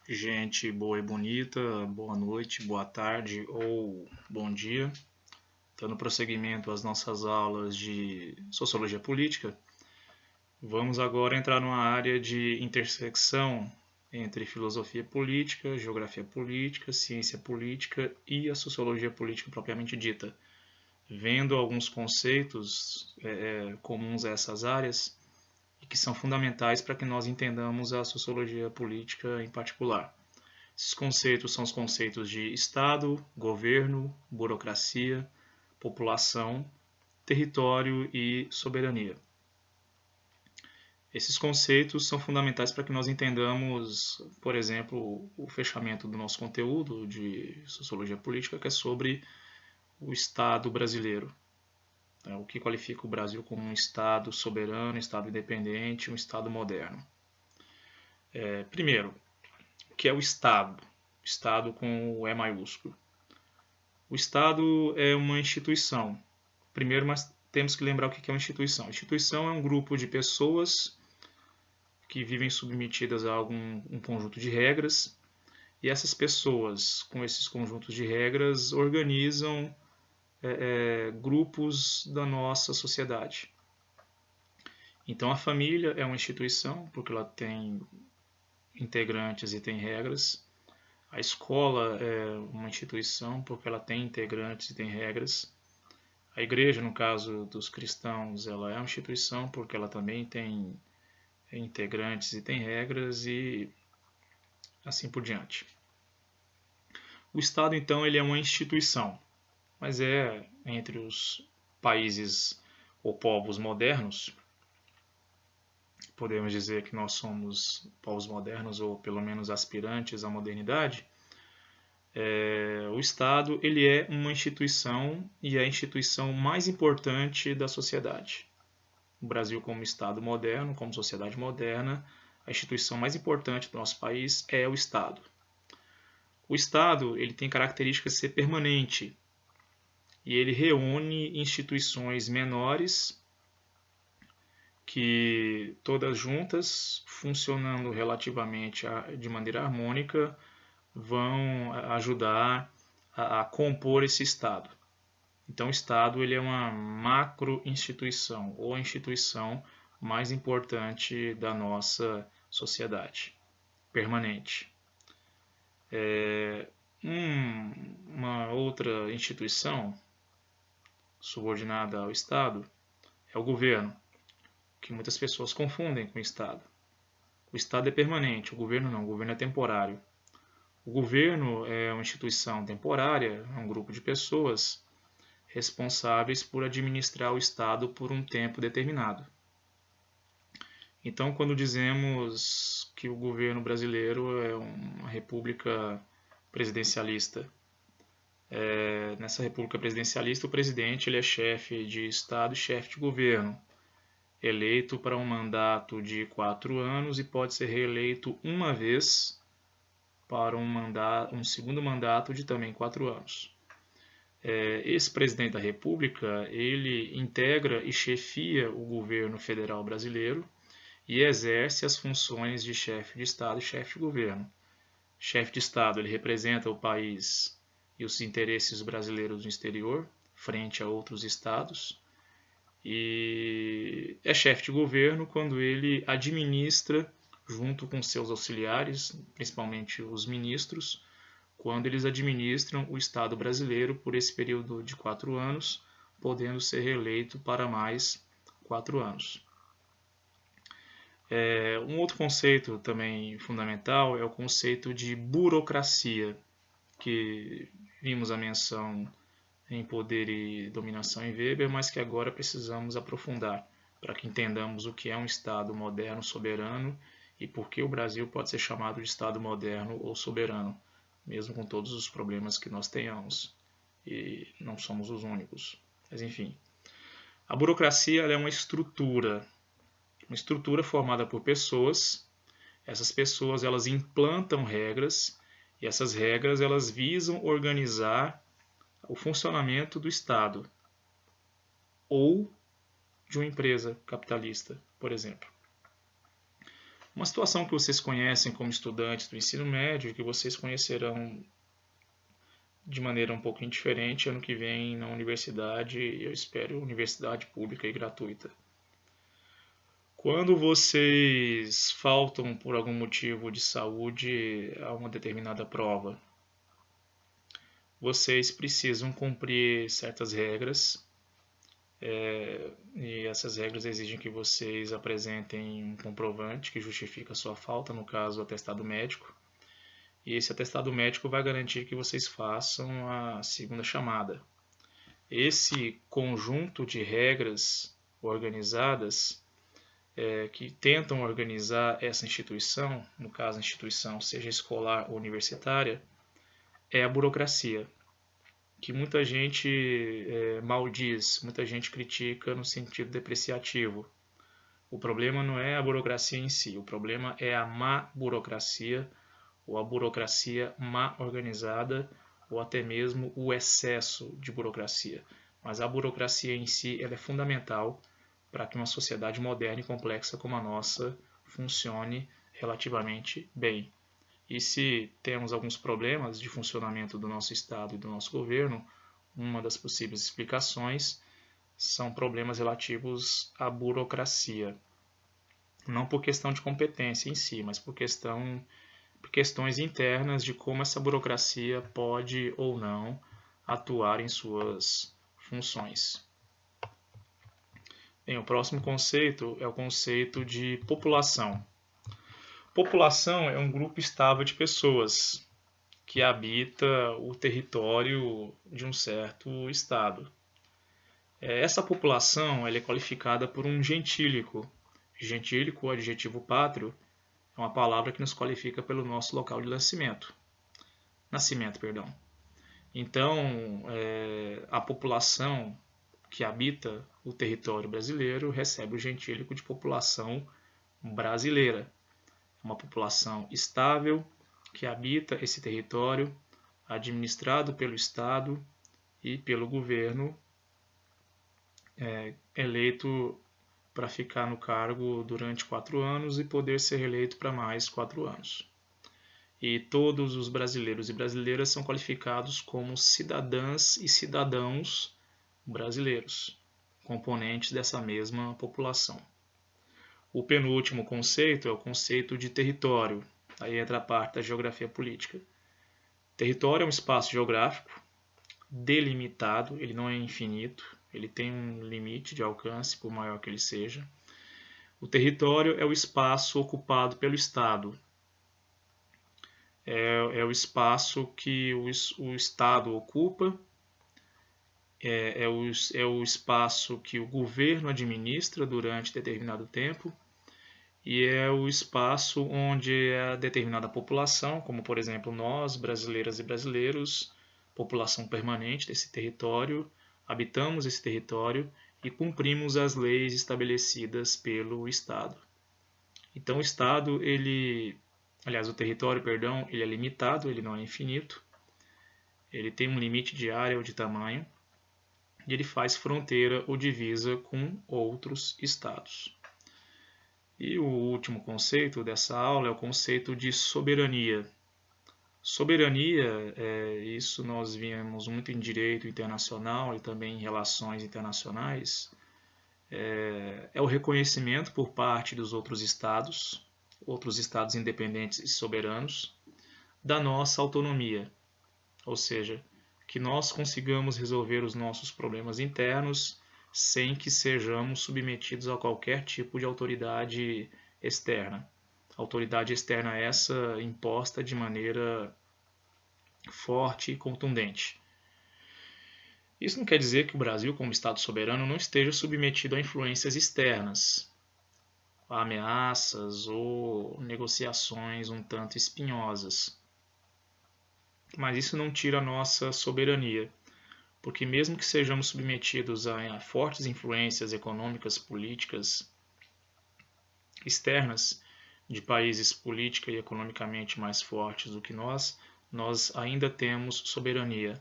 Gente boa e bonita, boa noite, boa tarde ou bom dia. Dando prosseguimento às nossas aulas de Sociologia Política, vamos agora entrar numa área de intersecção entre filosofia política, geografia política, ciência política e a sociologia política propriamente dita, vendo alguns conceitos comuns a essas áreas e que são fundamentais para que nós entendamos a sociologia política em particular. Esses conceitos são os conceitos de Estado, governo, burocracia, população, território e soberania. Esses conceitos são fundamentais para que nós entendamos, por exemplo, o fechamento do nosso conteúdo de sociologia política, que é sobre o Estado brasileiro. O que qualifica o Brasil como um Estado soberano, um Estado independente, um Estado moderno. Primeiro, o que é o Estado? Estado com o E maiúsculo. O Estado é uma instituição. Primeiro, mas temos que lembrar o que é uma instituição. A instituição é um grupo de pessoas que vivem submetidas a um conjunto de regras, e essas pessoas, com esses conjuntos de regras, organizam grupos da nossa sociedade. Então, a família é uma instituição, porque ela tem integrantes e tem regras. A escola é uma instituição, porque ela tem integrantes e tem regras. A igreja, no caso dos cristãos, ela é uma instituição, porque ela também tem integrantes e tem regras, e assim por diante. O Estado, então, ele é uma instituição, mas entre os países ou povos modernos, podemos dizer que nós somos povos modernos, ou pelo menos aspirantes à modernidade. O Estado ele é uma instituição e é a instituição mais importante da sociedade. O Brasil, como Estado moderno, como sociedade moderna, a instituição mais importante do nosso país é o Estado. O Estado ele tem característica de ser permanente e ele reúne instituições menores que todas juntas, funcionando relativamente de maneira harmônica, vão ajudar a compor esse Estado. Então, o Estado ele é uma macro-instituição, ou a instituição mais importante da nossa sociedade, permanente. Uma outra instituição subordinada ao Estado é o governo, que muitas pessoas confundem com o Estado. O Estado é permanente, o governo não, o governo é temporário. O governo é uma instituição temporária, é um grupo de pessoas responsáveis por administrar o Estado por um tempo determinado. Então, quando dizemos que o governo brasileiro é uma república presidencialista, nessa república presidencialista o presidente ele é chefe de Estado e chefe de governo, eleito para um mandato de 4 anos e pode ser reeleito uma vez para um segundo mandato de também 4 anos. Esse presidente da República, ele integra e chefia o governo federal brasileiro e exerce as funções de chefe de Estado e chefe de governo. Chefe de Estado, ele representa o país e os interesses brasileiros no exterior, frente a outros estados, e é chefe de governo quando ele administra, junto com seus auxiliares, principalmente os ministros, quando eles administram o Estado brasileiro por esse período de 4 anos, podendo ser reeleito para mais 4 anos. Um outro conceito também fundamental é o conceito de burocracia, que vimos a menção em Poder e Dominação em Weber, mas que agora precisamos aprofundar para que entendamos o que é um Estado moderno soberano e por que o Brasil pode ser chamado de Estado moderno ou soberano, mesmo com todos os problemas que nós tenhamos, e não somos os únicos. Mas enfim, a burocracia é uma estrutura formada por pessoas. Essas pessoas elas implantam regras e essas regras elas visam organizar o funcionamento do Estado ou de uma empresa capitalista, por exemplo. Uma situação que vocês conhecem como estudantes do ensino médio e que vocês conhecerão de maneira um pouquinho diferente ano que vem na universidade, eu espero universidade pública e gratuita. Quando vocês faltam por algum motivo de saúde a uma determinada prova, vocês precisam cumprir certas regras, e essas regras exigem que vocês apresentem um comprovante que justifica a sua falta, no caso, o atestado médico. E esse atestado médico vai garantir que vocês façam a segunda chamada. Esse conjunto de regras organizadas que tentam organizar essa instituição, no caso a instituição seja escolar ou universitária, é a burocracia, que muita gente maldiz, muita gente critica no sentido depreciativo. O problema não é a burocracia em si, o problema é a má burocracia, ou a burocracia má organizada, ou até mesmo o excesso de burocracia. Mas a burocracia em si ela é fundamental para que uma sociedade moderna e complexa como a nossa funcione relativamente bem. E se temos alguns problemas de funcionamento do nosso Estado e do nosso governo, uma das possíveis explicações são problemas relativos à burocracia. Não por questão de competência em si, mas por questões internas de como essa burocracia pode ou não atuar em suas funções. Bem, o próximo conceito é o conceito de população. População é um grupo estável de pessoas que habita o território de um certo estado. Essa população ela é qualificada por um gentílico. Gentílico, adjetivo pátrio, é uma palavra que nos qualifica pelo nosso local de nascimento. Então, a população que habita o território brasileiro recebe o gentílico de população brasileira. É uma população estável que habita esse território, administrado pelo Estado e pelo governo, eleito para ficar no cargo durante 4 anos e poder ser reeleito para mais 4 anos. E todos os brasileiros e brasileiras são qualificados como cidadãs e cidadãos brasileiros, componentes dessa mesma população. O penúltimo conceito é o conceito de território. Aí entra a parte da geografia política. Território é um espaço geográfico delimitado, ele não é infinito, ele tem um limite de alcance, por maior que ele seja. O território é o espaço ocupado pelo Estado. É o espaço que o Estado ocupa, é o espaço que o governo administra durante determinado tempo, e é o espaço onde a determinada população, como por exemplo nós, brasileiras e brasileiros, população permanente desse território, habitamos esse território e cumprimos as leis estabelecidas pelo Estado. Então o Estado, o território, ele é limitado, ele não é infinito, ele tem um limite de área ou de tamanho, e ele faz fronteira ou divisa com outros estados. E o último conceito dessa aula é o conceito de soberania. Soberania, isso nós vimos muito em direito internacional e também em relações internacionais, é o reconhecimento por parte dos outros estados independentes e soberanos, da nossa autonomia, ou seja, que nós consigamos resolver os nossos problemas internos sem que sejamos submetidos a qualquer tipo de autoridade externa. Autoridade externa essa imposta de maneira forte e contundente. Isso não quer dizer que o Brasil, como Estado soberano, não esteja submetido a influências externas, a ameaças ou negociações um tanto espinhosas. Mas isso não tira a nossa soberania, porque mesmo que sejamos submetidos a fortes influências econômicas, políticas externas de países política e economicamente mais fortes do que nós ainda temos soberania.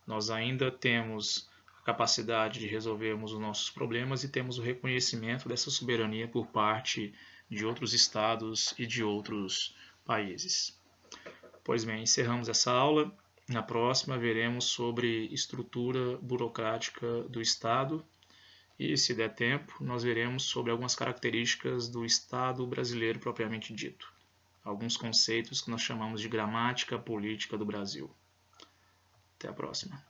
Nós ainda temos a capacidade de resolvermos os nossos problemas e temos o reconhecimento dessa soberania por parte de outros estados e de outros países. Pois bem, encerramos essa aula. Na próxima veremos sobre estrutura burocrática do Estado e, se der tempo, nós veremos sobre algumas características do Estado brasileiro propriamente dito. Alguns conceitos que nós chamamos de gramática política do Brasil. Até a próxima.